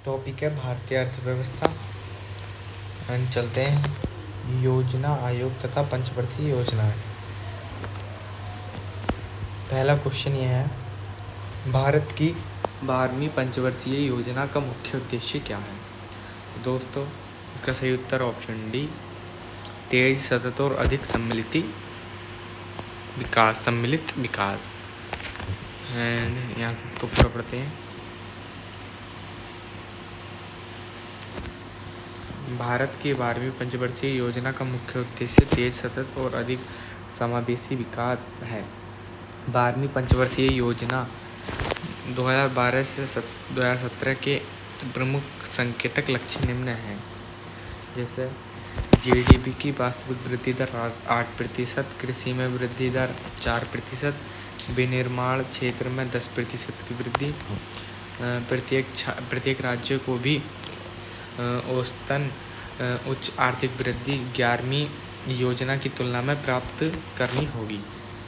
Topic है भारतीय अर्थव्यवस्था। एंड चलते हैं योजना आयोग तथा पंचवर्षीय योजनाएं। पहला क्वेश्चन ये है, भारत की 12वीं पंचवर्षीय योजना का मुख्य उद्देश्य क्या है? दोस्तों, इसका सही उत्तर ऑप्शन डी, तेज, सतत और अधिक सम्मिलित विकास। एंड यहाँ से इसको पूरा पढ़ते हैं। भारत की 12वीं पंचवर्षीय योजना का मुख्य उद्देश्य तेज, सतत और अधिक समावेशी विकास है। 12वीं पंचवर्षीय योजना 2012 से 2017 के प्रमुख संकेतक लक्ष्य निम्न हैं, जैसे जीडीपी की वास्तविक वृद्धि दर 8%, कृषि में वृद्धि दर 4%, विनिर्माण क्षेत्र में 10% की वृद्धि, प्रत्येक राज्य को भी औसतन उच्च आर्थिक वृद्धि 11वीं योजना की तुलना में प्राप्त करनी होगी।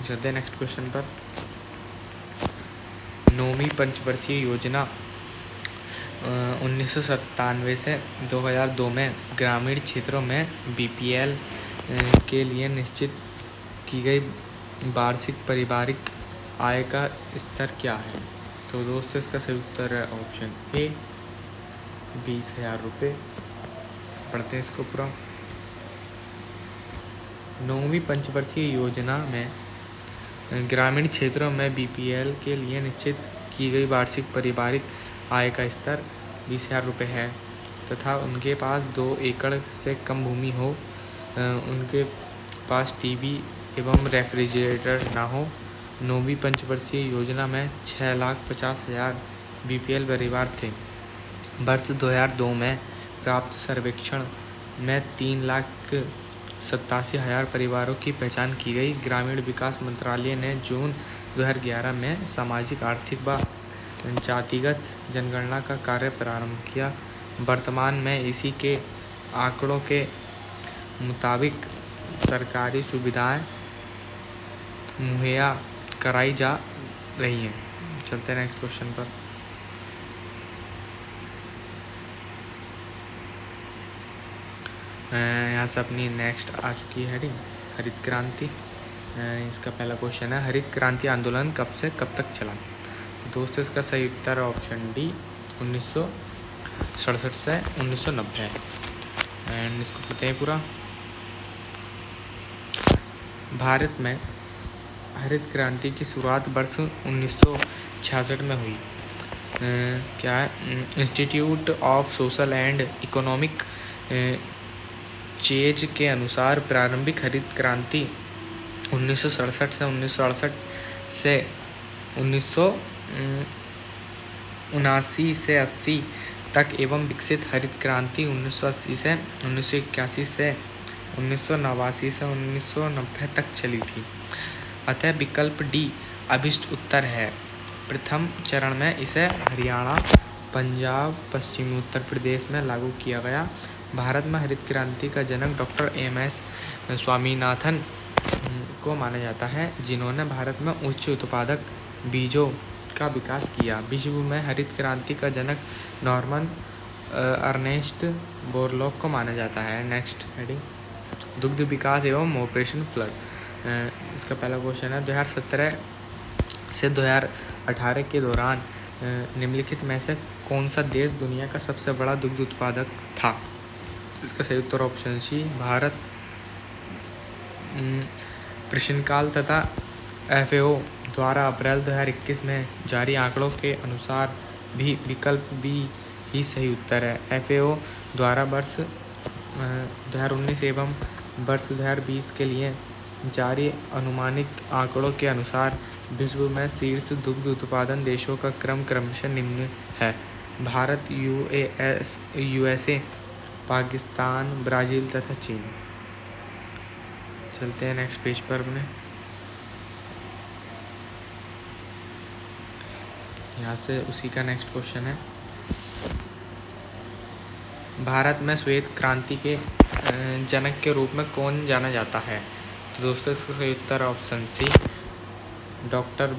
चलते हैं नेक्स्ट क्वेश्चन पर। 9वीं पंचवर्षीय योजना 1997 से 2002 में ग्रामीण क्षेत्रों में बीपीएल के लिए निश्चित की गई वार्षिक पारिवारिक आय का स्तर क्या है? तो दोस्तों, इसका सही उत्तर है ऑप्शन ए, 20,000 रुपये। पढ़ते हैं इसको पूरा। 9वीं पंचवर्षीय योजना में ग्रामीण क्षेत्रों में बीपीएल के लिए निश्चित की गई वार्षिक पारिवारिक आय का स्तर 20,000 रुपये है तथा उनके पास 2 एकड़ से कम भूमि हो, उनके पास टीवी एवं रेफ्रिजरेटर ना हो। 9वीं पंचवर्षीय योजना में 6,50,000 बीपीएल परिवार थे। वर्ष 2002 में प्राप्त सर्वेक्षण में 3,87,000 परिवारों की पहचान की गई। ग्रामीण विकास मंत्रालय ने जून 2011 में सामाजिक, आर्थिक व जातिगत जनगणना का कार्य प्रारंभ किया। वर्तमान में इसी के आंकड़ों के मुताबिक सरकारी सुविधाएं मुहैया कराई जा रही हैं। चलते हैं नेक्स्ट क्वेश्चन पर। यहाँ से अपनी नेक्स्ट आ चुकी है हेडिंग, हरित क्रांति। इसका पहला क्वेश्चन है, हरित क्रांति आंदोलन कब से कब तक चला? दोस्तों, इसका सही उत्तर ऑप्शन डी, 1967 से 1990 है। एंड इसको पता है पूरा। भारत में हरित क्रांति की शुरुआत वर्ष 1966 में हुई। क्या है? Institute of social and economic change के अनुसार प्रारंभिक हरित क्रांति 1967 से 1968 से 1979 से 80 तक एवं विकसित हरित क्रांति 1980 से 1981 से 1989 से 1990 तक चली थी। अतः विकल्प डी अभिष्ट उत्तर है। प्रथम चरण में इसे हरियाणा, पंजाब, पश्चिमी उत्तर प्रदेश में लागू किया गया। भारत में हरित क्रांति का जनक डॉक्टर एम.एस. स्वामीनाथन को माना जाता है, जिन्होंने भारत में उच्च उत्पादक बीजों का विकास किया। विश्व में हरित क्रांति का जनक नॉर्मन अर्नेस्ट बोरलॉग को माना जाता है। नेक्स्ट हेडिंग, दुग्ध विकास एवं ऑपरेशन फ्लड। इसका पहला क्वेश्चन है, 2017 से 2018 के दौरान निम्नलिखित में से कौन सा देश दुनिया का सबसे बड़ा दुग्ध उत्पादक था? इसका सही उत्तर ऑप्शन सी, भारत। प्रश्नकाल तथा एफएओ द्वारा अप्रैल 2021 में जारी आंकड़ों के अनुसार भी विकल्प बी ही सही उत्तर है। एफएओ द्वारा वर्ष 2019 एवं वर्ष 2020 के लिए जारी अनुमानित आंकड़ों के अनुसार विश्व में शीर्ष दुग्ध उत्पादन देशों का क्रम क्रमशः निम्न है: भारत, यूएसए, पाकिस्तान, ब्राज़ील तथा चीन। चलते हैं नेक्स्ट पेज पर अपने। यहाँ से उसी का नेक्स्ट क्वेश्चन है, भारत में श्वेत क्रांति के जनक के रूप में कौन जाना जाता है? तो दोस्तों, इसका सही उत्तर option C, doctor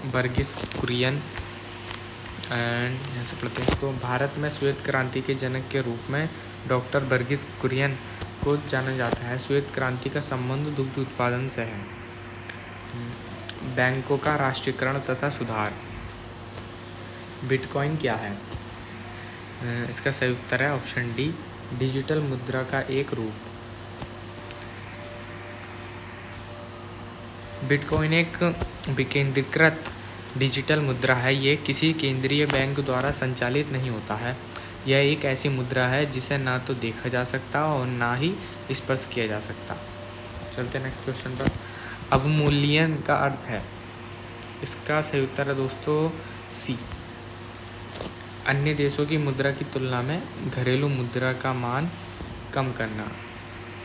Verghese Kurien. And यहाँ से पढ़ते हैं इसको। भारत में श्वेत क्रांति के जनक के रूप में डॉक्टर वर्गीस कुरियन को जाना जाता है। श्वेत क्रांति का संबंध दुग्ध उत्पादन से है। बैंकों का राष्ट्रीयकरण तथा सुधार। बिटकॉइन क्या है? इसका सही उत्तर है ऑप्शन डी, डिजिटल मुद्रा का एक रूप। बिटकॉइन एक विकेंद्रीकृत डिजिटल मुद्रा है। ये किसी केंद्रीय बैंक द्वारा संचालित नहीं होता है। यह एक ऐसी मुद्रा है जिसे ना तो देखा जा सकता और ना ही स्पर्श किया जा सकता। चलते नेक्स्ट क्वेश्चन पर। अवमूल्यन का अर्थ है? इसका सही उत्तर है दोस्तों सी, अन्य देशों की मुद्रा की तुलना में घरेलू मुद्रा का मान कम करना।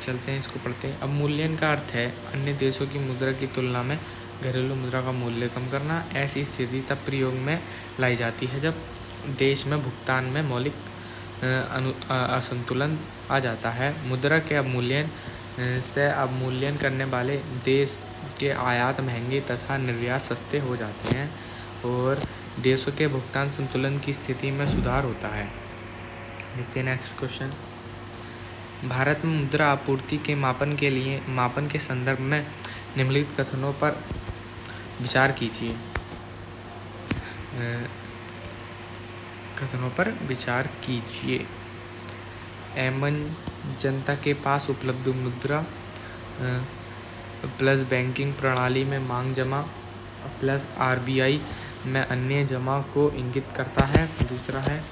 चलते हैं इसको पढ़ते हैं। अवमूल्यन का अर्थ है अन्य देशों की मुद्रा की तुलना में घरेलू मुद्रा का मूल्य कम करना। ऐसी स्थिति तब प्रयोग में लाई जाती है जब देश में भुगतान में मौलिक असंतुलन आ जाता है। मुद्रा के अवमूल्यन से अवमूल्यन करने वाले देश के आयात महंगे तथा निर्यात सस्ते हो जाते हैं और देशों के भुगतान संतुलन की स्थिति में सुधार होता है। देखते हैं नेक्स्ट क्वेश्चन। भारत में मुद्रा आपूर्ति के मापन के संदर्भ में निम्नलिखित कथनों पर विचार कीजिए। एमन जनता के पास उपलब्ध मुद्रा प्लस बैंकिंग प्रणाली में मांग जमा प्लस आरबीआई में अन्य जमा को इंगित करता है। दूसरा है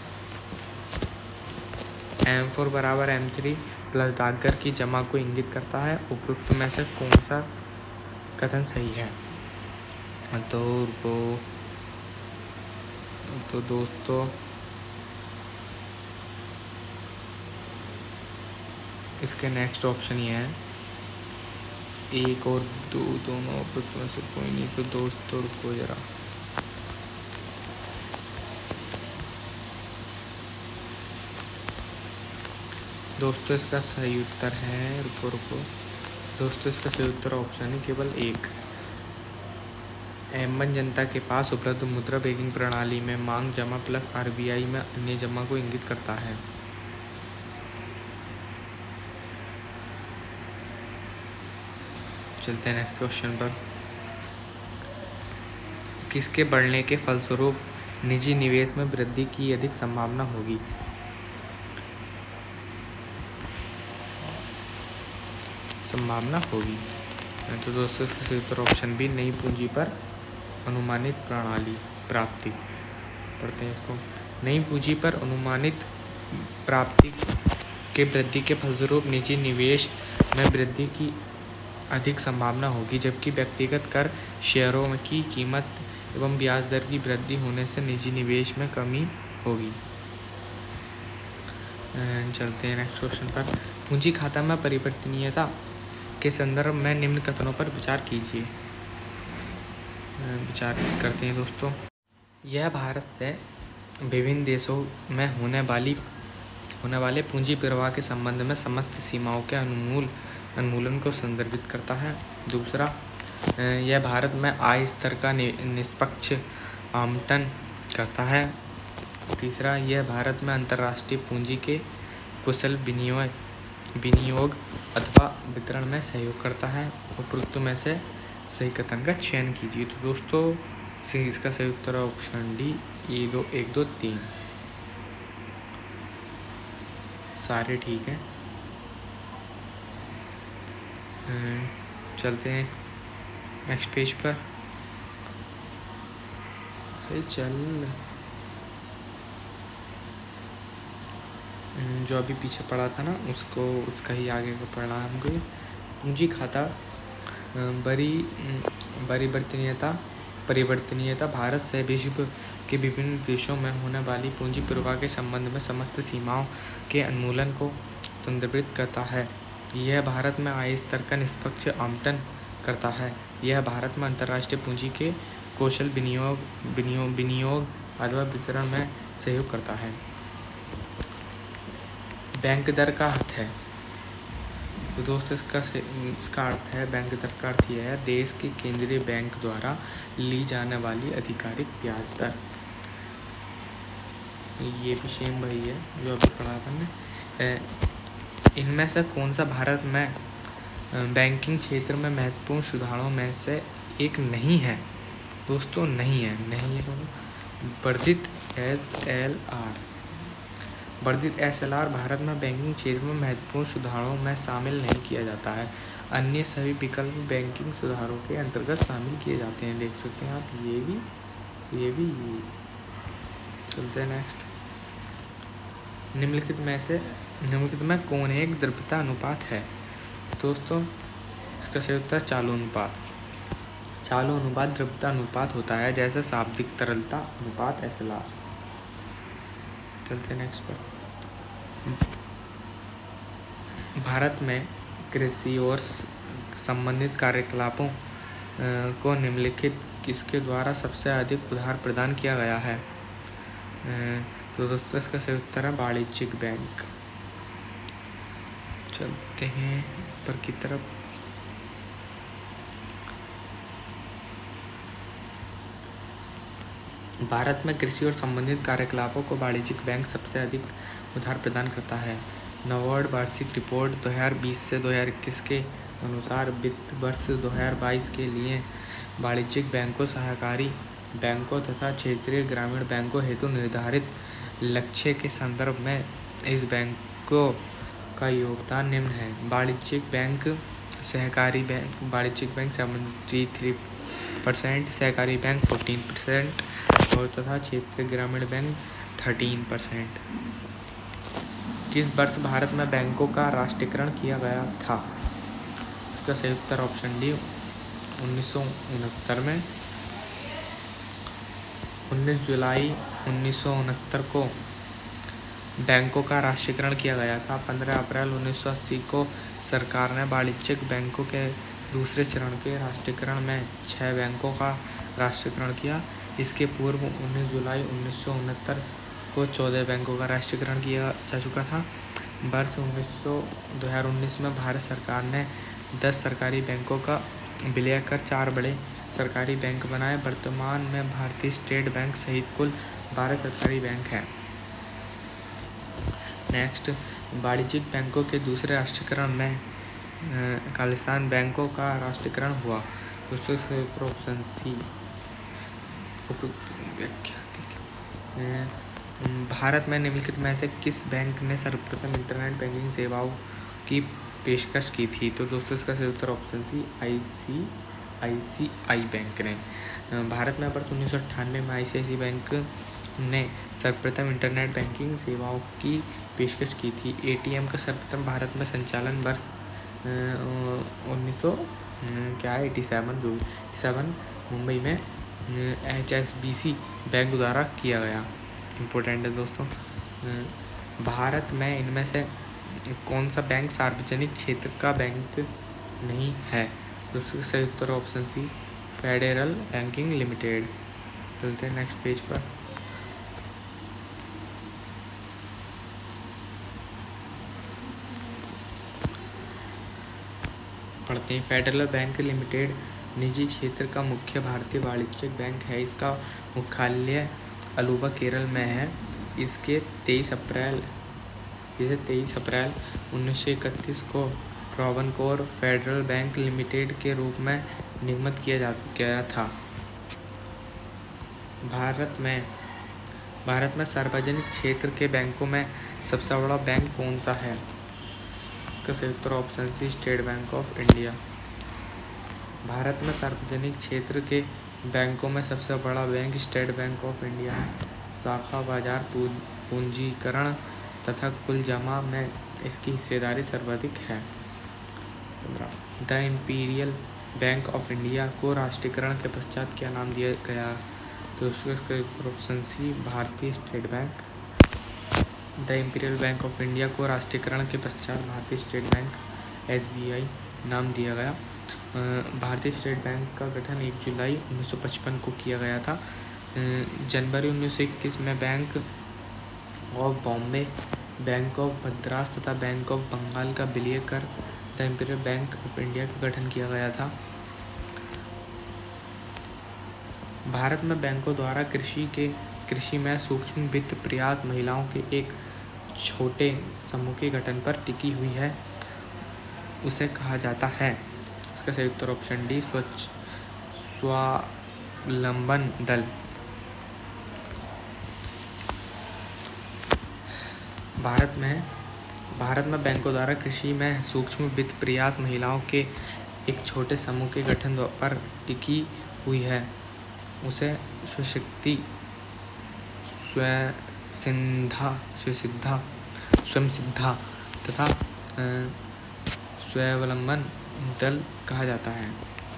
M4 बराबर M3 प्लस डाकघर की जमा को इंगित करता है। उपरोक्त में से कौन सा कथन सही है? तो दोस्तों इसके नेक्स्ट ऑप्शन ये है, 1 और 2 दोनों उपरोक्त में से कोई नहीं। तो दोस्तों रुको जरा, दोस्तों इसका सही उत्तर है दोस्तों इसका सही उत्तर ऑप्शन है केवल 1। एमन जनता के पास उपलब्ध मुद्रा बैंकिंग प्रणाली में मांग जमा प्लस आरबीआई में अन्य जमा को इंगित करता है। चलते हैं नेक्स्ट क्वेश्चन पर। किसके बढ़ने के फलस्वरूप निजी निवेश में वृद्धि की अधिक संभावना होगी? तो दोस्तों इसका सही उत्तर ऑप्शन बी, नई पूंजी पर अनुमानित प्रणाली प्राप्ति। पढ़ते हैं इसको। नई पूंजी पर अनुमानित प्राप्ति के वृद्धि के फलस्वरूप निजी निवेश में वृद्धि की अधिक संभावना होगी, जबकि व्यक्तिगत कर, शेयरों की कीमत एवं ब्याज दर की वृद्धि होने से निजी निवेश में कमी होगी। चलते हैं नेक्स्ट क्वेश्चन पर। पूंजी खाता में परिवर्तनीयता के संदर्भ में निम्न कथनों पर विचार कीजिए। विचार करते हैं दोस्तों। यह भारत से विभिन्न देशों में होने वाले पूंजी प्रवाह के संबंध में समस्त सीमाओं के उन्मूलन को संदर्भित करता है। दूसरा, यह भारत में आय स्तर का निष्पक्ष आवंटन करता है। तीसरा, यह भारत में अंतर्राष्ट्रीय पूंजी के कुशल विनियोग अथवा वितरण में सहयोग करता है। उपरोक्त में से सही कथन का चयन कीजिए। तो दोस्तों इसका सही उत्तर है ऑप्शन डी, 1 2 3 सारे ठीक हैं। चलते हैं नेक्स्ट पेज पर। जो अभी पीछे पढ़ा था ना उसका ही आगे का पढ़ना है हमको। पूंजी खाता परिवर्तनीयता भारत से विश्व के विभिन्न देशों में होने वाली पूंजी प्रवाह के संबंध में समस्त सीमाओं के उन्मूलन को संदर्भित करता है। यह भारत में आय स्तर का निष्पक्ष आवंटन करता है। यह भारत में अंतर्राष्ट्रीय पूंजी के कौशल विनियोग अथवा वितरण में सहयोग करता है। बैंक दर का अर्थ है? तो दोस्तों इसका अर्थ है, बैंक दर का अर्थ यह है, देश के केंद्रीय बैंक द्वारा ली जाने वाली आधिकारिक ब्याज दर। ये भी सेम वही है जो अभी पढ़ा था हमने। इनमें से कौन सा भारत में बैंकिंग क्षेत्र में महत्वपूर्ण सुधारों में से एक नहीं है? दोस्तों नहीं है तो वर्धित SLR भारत में बैंकिंग क्षेत्र में महत्वपूर्ण सुधारों में शामिल नहीं किया जाता है। अन्य सभी विकल्प बैंकिंग सुधारों के अंतर्गत शामिल किए जाते हैं। देख सकते हैं आप, ये भी। चलते हैं नेक्स्ट। निम्नलिखित में कौन एक द्रव्यता अनुपात है? दोस्तों इसका सही उत्तर चालू अनुपात। चालू अनुपात द्रव्यता अनुपात होता है, जैसे शाब्दिक तरलता अनुपात SLR। चलते नेक्स्ट पर। भारत में कृषि और संबंधित कार्यकलापों को निम्नलिखित किसके द्वारा सबसे अधिक उधार प्रदान किया गया है? तो दोस्तों इसका सही उत्तर है वाणिज्यिक बैंक। चलते हैं ऊपर की तरफ। भारत में कृषि और संबंधित कार्यकलापों को वाणिज्यिक बैंक सबसे अधिक उधार प्रदान करता है। नाबार्ड वार्षिक रिपोर्ट 2020 से 2021 के अनुसार वित्त वर्ष 2022 के लिए वाणिज्यिक बैंकों, सहकारी बैंकों तथा क्षेत्रीय ग्रामीण बैंकों हेतु निर्धारित लक्ष्य के संदर्भ में इस बैंकों का योगदान निम्न है। वाणिज्यिक बैंक, सहकारी बैंक, वाणिज्यिक बैंक 73%, सहकारी बैंक 14% और तथा क्षेत्रीय ग्रामीण बैंक 13%। किस वर्ष भारत में बैंकों का राष्ट्रीयकरण किया गया था? इसका सही उत्तर ऑप्शन डी 1969 में। 19 जुलाई 1969 को बैंकों का राष्ट्रीयकरण किया गया था। 15 अप्रैल 1980 को सरकार ने वाणिज्यिक बैंकों के दूसरे चरण के राष्ट्रीयकरण में 6 बैंकों का राष्ट्रीयकरण किया। इसके पूर्व 19 जुलाई 1969 को 14 बैंकों का राष्ट्रीयकरण किया जा चुका था। वर्ष 2019 में भारत सरकार ने 10 सरकारी बैंकों का विलय कर 4 बड़े सरकारी बैंक बनाए। वर्तमान में भारतीय स्टेट बैंक सहित कुल 12 सरकारी बैंक हैं। नेक्स्ट, वाणिज्यिक बैंकों के दूसरे राष्ट्रीयकरण में खालिस्तान बैंकों का राष्ट्रीयकरण हुआ। दोस्तों ऑप्शन सी। भारत में निम्नलिखित में से किस बैंक ने सर्वप्रथम इंटरनेट बैंकिंग सेवाओं की पेशकश की थी? तो दोस्तों इसका सही उत्तर ऑप्शन सी ICICI बैंक ने। भारत में वर्ष 1998 में ICICI बैंक ने सर्वप्रथम इंटरनेट बैंकिंग सेवाओं की पेशकश की थी। ATM का सर्वप्रथम भारत में संचालन वर्ष 87 मुंबई में HSBC बैंक द्वारा किया गया। इम्पोर्टेंट है दोस्तों। भारत में इनमें से कौन सा बैंक सार्वजनिक क्षेत्र का बैंक नहीं है? दोस्तों सही उत्तर option C federal banking limited. चलते हैं नेक्स्ट पेज पर। पढ़ते हैं। फेडरल बैंक लिमिटेड निजी क्षेत्र का मुख्य भारतीय वाणिज्यिक बैंक है। इसका मुख्यालय अलुवा केरल में है। इसे 23 अप्रैल 1931 को ट्रावनकोर फेडरल बैंक लिमिटेड के रूप में निगमित किया गया था। भारत में सार्वजनिक क्षेत्र के बैंकों में सबसे बड़ा बैंक कौन सा है? इसका सही उत्तर option C State Bank of India. भारत में सार्वजनिक क्षेत्र के बैंकों में सबसे बड़ा bank State Bank of India है। शाखा बाजार, पूंजीकरण तथा कुल जमा में इसकी हिस्सेदारी सर्वाधिक है। The imperial bank of India को राष्ट्रीयकरण के पश्चात क्या नाम दिया गया? तो इसका ऑप्शन सी भारतीय state bank. The imperial bank of India को राष्ट्रीयकरण के पश्चात भारतीय स्टेट बैंक SBI नाम दिया गया। भारतीय स्टेट बैंक का गठन 1 जुलाई 1955 को किया गया था। जनवरी 1921 में bank of Bombay, bank of Madras तथा बैंक ऑफ बंगाल का विलय कर the imperial bank of India का गठन किया गया था। भारत में बैंकों द्वारा कृषि के कृषि में सूक्ष्म वित्त प्रयास महिलाओं के एक छोटे समूह के गठन पर टिकी हुई है, उसे कहा जाता है। इसका सही उत्तर ऑप्शन डी, स्वावलंबन दल। भारत में बैंकों द्वारा कृषि में सूक्ष्म वित्त प्रयास महिलाओं के एक छोटे समूह के गठन पर टिकी हुई है, उसे स्वशक्ति, स्वयंसिद्धा तथा स्वावलंबन दल कहा जाता है।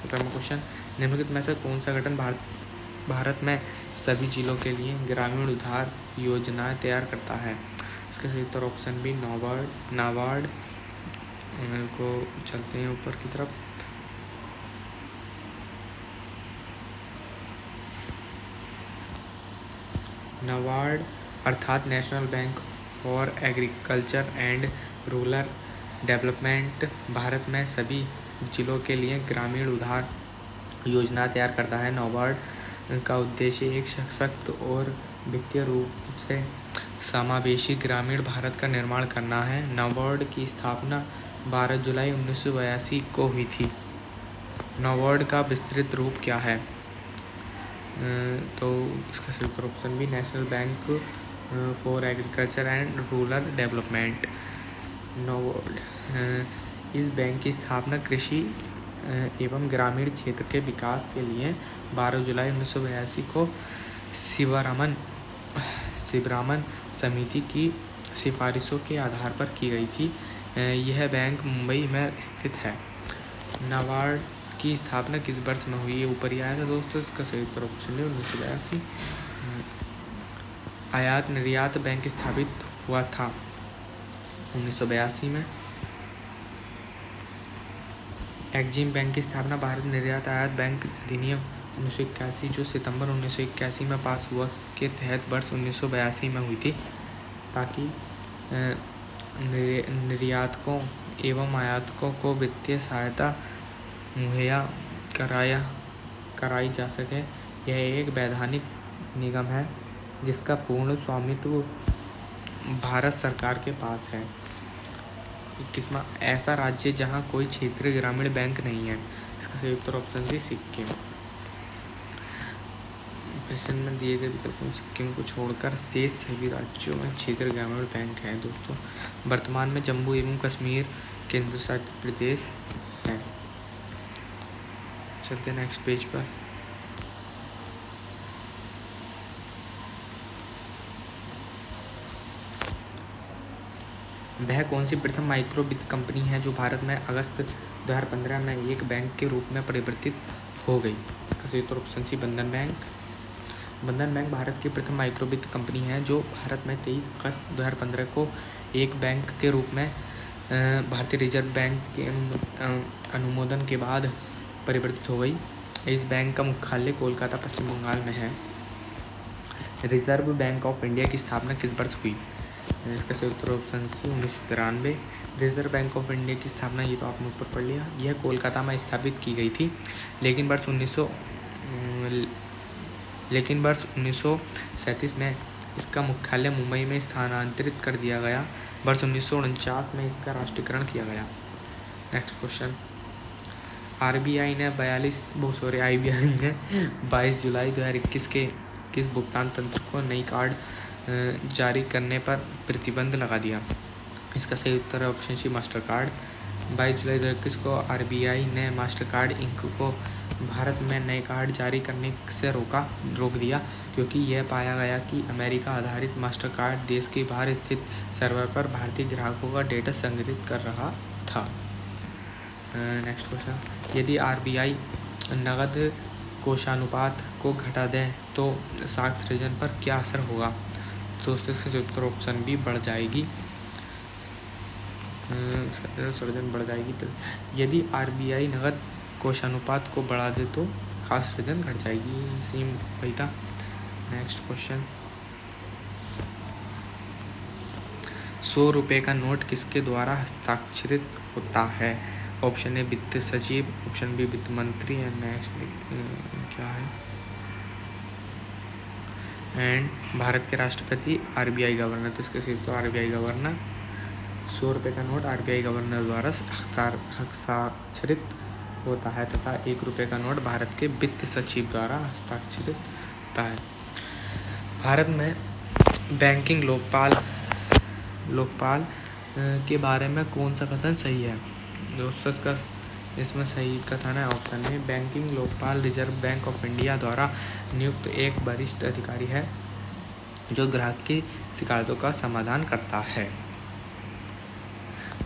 17वां क्वेश्चन, निम्नलिखित में से कौन सा गठन भारत में सभी जिलों के लिए ग्रामीण उधार योजनाएं तैयार करता है? इसका सही उत्तर ऑप्शन बी, नाबार्ड। को चलते हैं ऊपर की तरफ। नाबार्ड अर्थात national Bank for Agriculture and Rural development Bharat में सभी जिलों के लिए ग्रामीण उधार योजना तैयार करता है। नाबार्ड का उद्देश्य एक सशक्त और वित्तीय रूप से समावेशी ग्रामीण भारत का निर्माण करना है। नाबार्ड की स्थापना 12 जुलाई 1982 को हुई थी। नाबार्ड का विस्तृत रूप क्या है? तो इसका सही उत्तर option B, National Bank for Agriculture and Rural Development, NABARD. इस बैंक की स्थापना कृषि एवं ग्रामीण क्षेत्र के विकास के लिए 12 जुलाई 1982 को शिवरामन समिति की सिफारिशों के आधार पर की गई थी। यह बैंक मुंबई में स्थित है। नाबार्ड की स्थापना किस वर्ष में हुई? ये ऊपर ही आया था दोस्तों। इसका सही उत्तर ऑप्शन है 1982। आयात निर्यात बैंक स्थापित हुआ था 1982 में। एक्जिम बैंक की स्थापना भारत निर्यात आयात बैंक अधिनियम 1981 जो सितंबर 1981 में पास हुआ के तहत वर्ष 1982 में हुई थी, ताकि निर्यातकों एवं आयातकों को वित्तीय सहायता मुहैया कराई जा सके। यह एक वैधानिक निगम है जिसका पूर्ण स्वामित्व भारत सरकार के पास है। 21वां, ऐसा राज्य जहां कोई क्षेत्रीय ग्रामीण बैंक नहीं है। इसका सही उत्तर ऑप्शन सी, सिक्किम। प्रश्न में दिए गए विकल्पों में सिक्किम को छोड़कर शेष सभी राज्यों में क्षेत्रीय ग्रामीण बैंक हैं दोस्तों। वर्तमान में जम्मू एवं कश्मीर केंद्र शासित प्रदेश है। चलते हैं नेक्स्ट पेज पर। वह कौन सी प्रथम माइक्रो वित्त कंपनी है जो भारत में अगस्त 2015 में एक बैंक के रूप में परिवर्तित हो गई? सही उत्तर ऑप्शन सी, बंधन बैंक। बंधन बैंक भारत की प्रथम माइक्रो वित्त कंपनी है जो भारत में 23 अगस्त 2015 को एक बैंक के रूप में भारतीय रिजर्व बैंक के अनुमोदन के बाद परिवर्तित हो गई। इस बैंक का मुख्यालय कोलकाता, पश्चिम बंगाल में है। रिजर्व बैंक ऑफ इंडिया की स्थापना किस वर्ष हुई? इसका सही उत्तर option C, 1993। Reserve Bank of India की स्थापना, ये तो आपने ऊपर पढ़ लिया, यह कोलकाता में स्थापित की गई थी, लेकिन वर्ष 1937 में इसका मुख्यालय मुंबई में स्थानांतरित कर दिया गया। वर्ष 1949 में इसका राष्ट्रीयकरण किया गया। नेक्स्ट क्वेश्चन, आरबीआई ने 22 जुलाई 2021 के किस भुगतान तंत्र को नई कार्ड जारी करने पर प्रतिबंध लगा दिया? इसका सही उत्तर है ऑप्शन सी, मास्टर कार्ड। 22 जुलाई 2021 को आरबीआई ने मास्टर कार्ड इंक को भारत में नए कार्ड जारी करने से रोक दिया, क्योंकि यह पाया गया कि अमेरिका आधारित मास्टर कार्ड देश के बाहर स्थित सर्वर पर भारतीय ग्राहकों का डेटा संग्रहित कर रहा था। नेक्स्ट क्वेश्चन, यदि आरबीआई नगद कोषानुपात को घटा दे तो साख सृजन पर क्या असर होगा? दोस्तों इसका उत्तर ऑप्शन बी, बढ़ जाएगी। सृजन बढ़ जाएगी। तो यदि आरबीआई नगद कोषानुपात को बढ़ा दे तो खास सृजन घट जाएगी। सेम वही था। नेक्स्ट क्वेश्चन, 100 रुपये का नोट किसके द्वारा हस्ताक्षरित होता है? ऑप्शन ए वित्त सचिव, ऑप्शन बी वित्त मंत्री, या नेक्स्ट क्या है? एंड भारत के राष्ट्रपति RBI गवर्नर, तो इसके सिर्फ तो RBI गवर्नर। 100 रुपये का नोट RBI गवर्नर द्वारा हस्ताक्षरित होता है तथा 1 रुपये का नोट भारत के वित्त सचिव द्वारा हस्ताक्षरित होता है। भारत में बैंकिंग लोकपाल के बारे में कौन सा कथन सही है? दोस्तों इसमें सही कथन है ऑप्शन में, banking Lokpal reserve Bank of India द्वारा नियुक्त एक वरिष्ठ अधिकारी है जो ग्राहक की शिकायतों का समाधान करता है।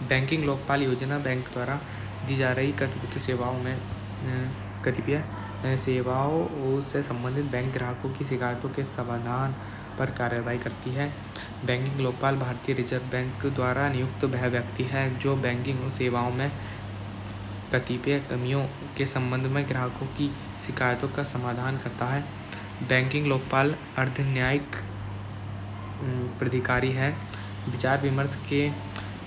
बैंकिंग लोकपाल योजना बैंक द्वारा दी जा रही कतिपय सेवाओं से संबंधित बैंक ग्राहकों की शिकायतों के समाधान पर कार्रवाई करती है। बैंकिंग लोकपाल भारतीय रिजर्व बैंक द्वारा नियुक्त वह व्यक्ति है जो बैंकिंग सेवाओं में कतिपय कमियों के संबंध में ग्राहकों की शिकायतों का समाधान करता है। बैंकिंग लोकपाल अर्धन्यायिक प्राधिकारी है। विचार विमर्श के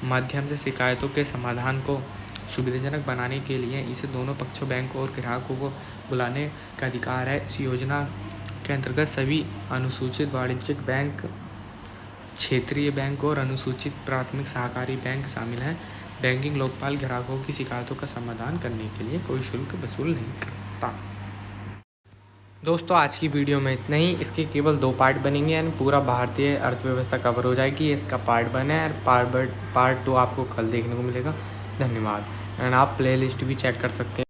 माध्यम से शिकायतों के समाधान को सुविधाजनक बनाने के लिए इसे दोनों पक्षों बैंक और ग्राहकों को बुलाने का अधिकार है। इस योजना के अंतर्गत सभी अनुसूचित वाणिज्यिक बैंक, क्षेत्रीय बैंक और अनुसूचित प्राथमिक सहकारी बैंक शामिल हैं। बैंकिंग लोकपाल ग्राहकों की शिकायतों का समाधान करने के लिए कोई शुल्क वसूल नहीं करता। दोस्तों आज की वीडियो में इतना ही। इसके केवल 2 पार्ट बनेंगे यानी पूरा भारतीय अर्थव्यवस्था कवर हो जाएगी। इसका पार्ट 1 है और पार्ट 2 आपको कल देखने को मिलेगा। धन्यवाद। एंड आप प्लेलिस्ट भी चेक कर सकते हैं।